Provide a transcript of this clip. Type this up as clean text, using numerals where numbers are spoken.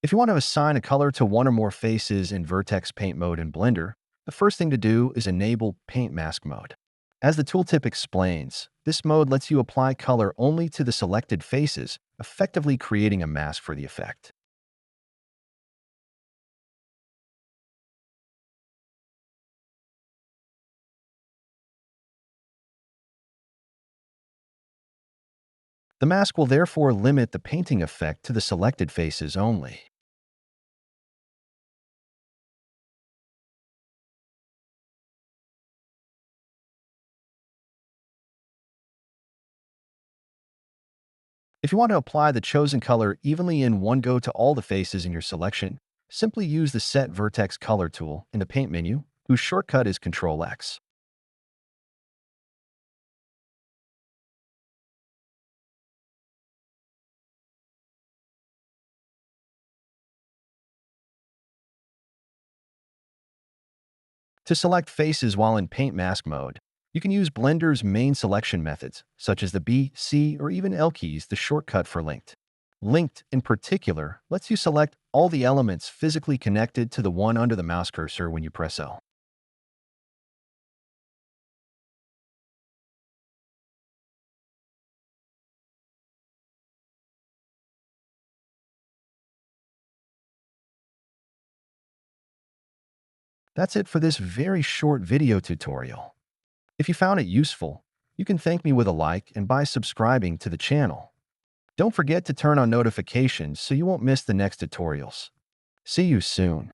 If you want to assign a color to one or more faces in Vertex Paint mode in Blender, the first thing to do is enable Paint Mask mode. As the tooltip explains, this mode lets you apply color only to the selected faces, effectively creating a mask for the effect. The mask will therefore limit the painting effect to the selected faces only. If you want to apply the chosen color evenly in one go to all the faces in your selection, simply use the Set Vertex Color tool in the Paint menu, whose shortcut is CTRL X. To select faces while in Paint Mask mode, you can use Blender's main selection methods, such as the B, C, or even L keys, the shortcut for linked. Linked, in particular, lets you select all the elements physically connected to the one under the mouse cursor when you press L. That's it for this very short video tutorial. If you found it useful, you can thank me with a like and by subscribing to the channel. Don't forget to turn on notifications so you won't miss the next tutorials. See you soon.